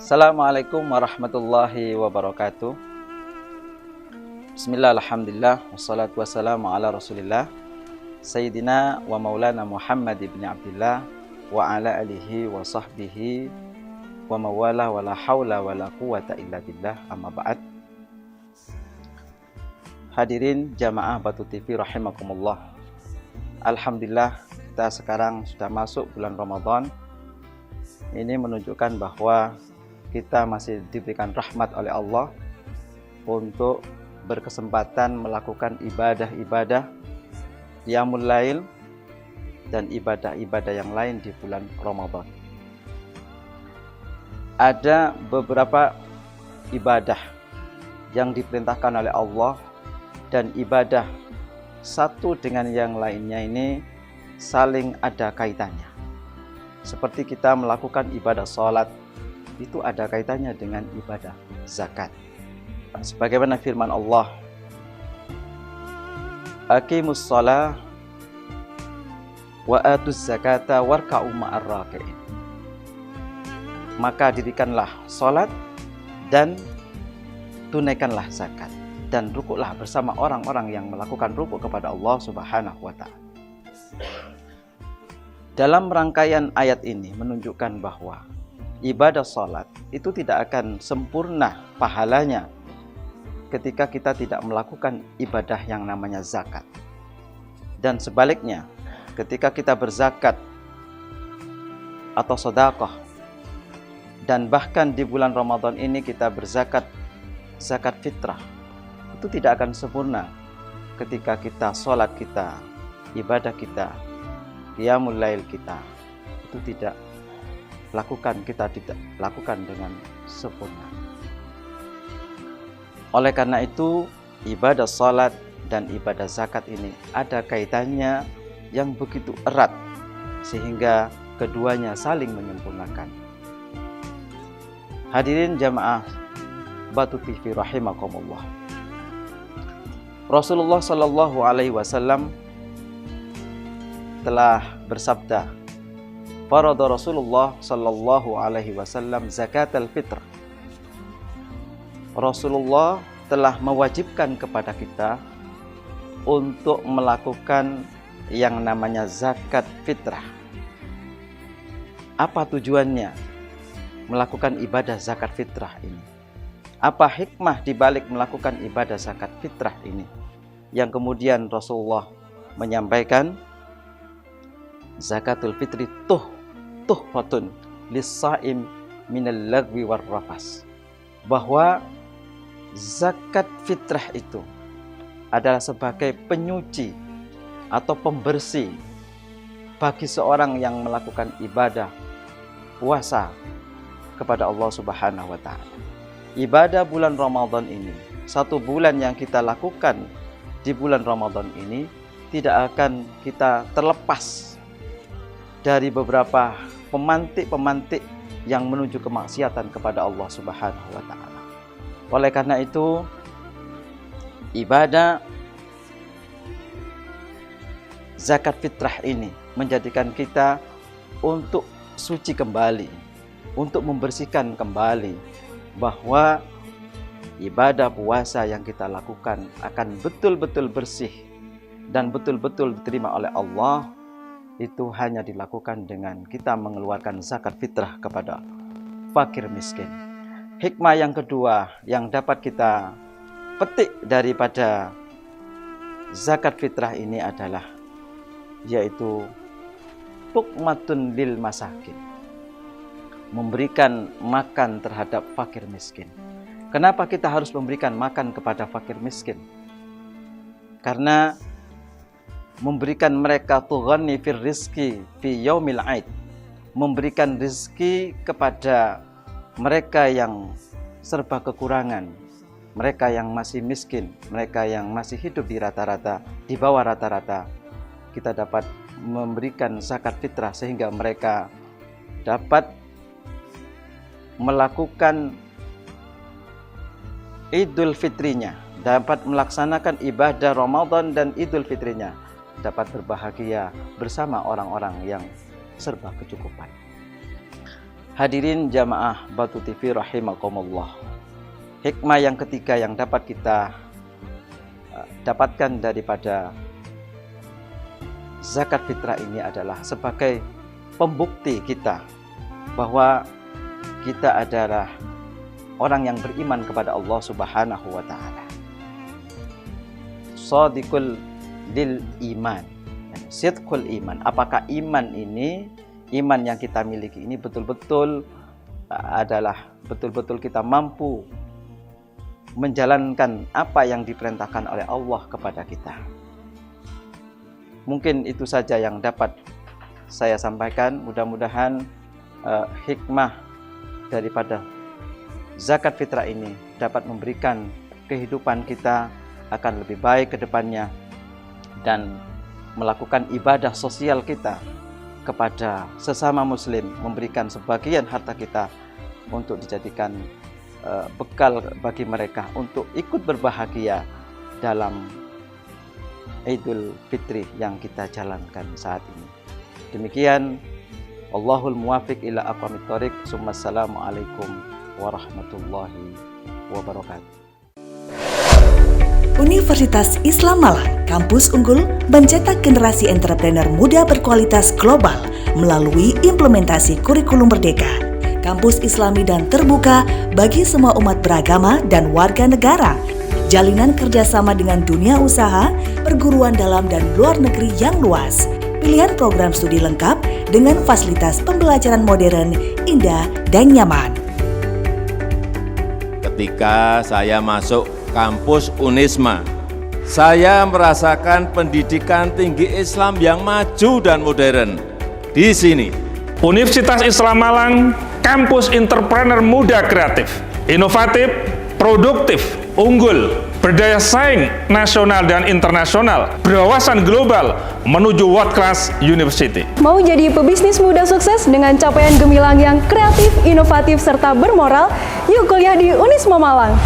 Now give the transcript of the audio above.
Assalamualaikum warahmatullahi wabarakatuh. Bismillah, alhamdulillah, wassalatu wassalamu ala rasulillah Sayyidina wa maulana Muhammad ibn Abdillah wa ala alihi wa sahbihi wa mawala wa la hawla wa la quwata illa billah, amma ba'd. Hadirin jamaah Batu TV rahimakumullah. Alhamdulillah, kita sekarang sudah masuk bulan Ramadan. Ini menunjukkan bahwa kita masih diberikan rahmat oleh Allah untuk berkesempatan melakukan ibadah-ibadah qiyamul lail dan ibadah-ibadah yang lain di bulan Ramadan. Ada beberapa ibadah yang diperintahkan oleh Allah dan ibadah satu dengan yang lainnya ini saling ada kaitannya. Seperti kita melakukan ibadah salat, itu ada kaitannya dengan ibadah zakat. Sebagaimana firman Allah, aqimus shalah wa atuz zakata warka'u ma'ar raki'in. Maka dirikanlah salat dan tunaikanlah zakat, dan rukuklah bersama orang-orang yang melakukan rukuk kepada Allah Subhanahu wa ta'ala. Dalam rangkaian ayat ini menunjukkan bahwa ibadah salat itu tidak akan sempurna pahalanya ketika kita tidak melakukan ibadah yang namanya zakat. Dan sebaliknya, ketika kita berzakat atau sedekah, dan bahkan di bulan Ramadan ini kita berzakat, zakat fitrah, itu tidak akan sempurna ketika kita salat kita, ibadah kita, qiyamul lail kita, itu tidak lakukan dengan sempurna. Oleh karena itu, ibadah salat dan ibadah zakat ini ada kaitannya yang begitu erat sehingga keduanya saling menyempurnakan. Hadirin jamaah Batu TV rahimakumullah. Rasulullah sallallahu alaihi wasallam telah bersabda, farada Rasulullah sallallahu alaihi wasallam zakatul fitr. Rasulullah telah mewajibkan kepada kita untuk melakukan yang namanya zakat fitrah. Apa tujuannya melakukan ibadah zakat fitrah ini? Apa hikmah dibalik melakukan ibadah zakat fitrah ini? Yang kemudian Rasulullah menyampaikan, zakatul fitri tuhfatun lis-shaim minal lagwi war rafas. Bahwa zakat fitrah itu adalah sebagai penyuci atau pembersih bagi seorang yang melakukan ibadah puasa kepada Allah Subhanahu wa ta'ala. Ibadah bulan Ramadan ini, satu bulan yang kita lakukan di bulan Ramadan ini, tidak akan kita terlepas dari beberapa pemantik-pemantik yang menuju kemaksiatan kepada Allah Subhanahu wa ta'ala. Oleh karena itu, ibadah zakat fitrah ini menjadikan kita untuk suci kembali, untuk membersihkan kembali, bahwa ibadah puasa yang kita lakukan akan betul-betul bersih dan betul-betul diterima oleh Allah. Itu hanya dilakukan dengan kita mengeluarkan zakat fitrah kepada fakir miskin. Hikmah yang kedua yang dapat kita petik daripada zakat fitrah ini adalah, yaitu tukmatun lil masakin, memberikan makan terhadap fakir miskin. Kenapa kita harus memberikan makan kepada fakir miskin? Karena memberikan mereka tughani fir rizki fi yaumil aid, memberikan rizki kepada mereka yang serba kekurangan, mereka yang masih miskin, mereka yang masih hidup di rata-rata, di bawah rata-rata, kita dapat memberikan zakat fitrah sehingga mereka dapat melakukan Idul Fitrinya, dapat melaksanakan ibadah Ramadan dan Idul Fitrinya, dapat berbahagia bersama orang-orang yang serba kecukupan. Hadirin jamaah Batu TV rahimakumullah. Hikmah yang ketiga yang dapat kita dapatkan daripada zakat fitrah ini adalah sebagai pembukti kita bahwa kita adalah orang yang beriman kepada Allah Subhanahu wa taala. Shadiqul lil iman. Sidqul iman. Apakah iman ini, iman yang kita miliki ini betul-betul adalah betul-betul kita mampu menjalankan apa yang diperintahkan oleh Allah kepada kita. Mungkin itu saja yang dapat saya sampaikan. Mudah-mudahan hikmah daripada zakat fitrah ini dapat memberikan kehidupan kita akan lebih baik ke depannya, dan melakukan ibadah sosial kita kepada sesama muslim, memberikan sebagian harta kita untuk dijadikan bekal bagi mereka untuk ikut berbahagia dalam Idul Fitri yang kita jalankan saat ini. Demikian, Allahul muwafiq ila aqwamit thoriq. Assalamualaikum warahmatullahi wabarakatuh. Universitas Islam Malang, kampus unggul mencetak generasi entrepreneur muda berkualitas global melalui implementasi kurikulum merdeka. Kampus Islami dan terbuka bagi semua umat beragama dan warga negara. Jalinan kerjasama dengan dunia usaha, perguruan dalam dan luar negeri yang luas. Pilihan program studi lengkap dengan fasilitas pembelajaran modern, indah, dan nyaman. Ketika saya masuk kampus Unisma, saya merasakan pendidikan tinggi Islam yang maju dan modern. Di sini, Universitas Islam Malang, kampus entrepreneur muda kreatif, inovatif, produktif, unggul, berdaya saing nasional dan internasional, berwawasan global menuju world class university. Mau jadi pebisnis muda sukses dengan capaian gemilang yang kreatif, inovatif, serta bermoral? Yuk kuliah di Unisma Malang.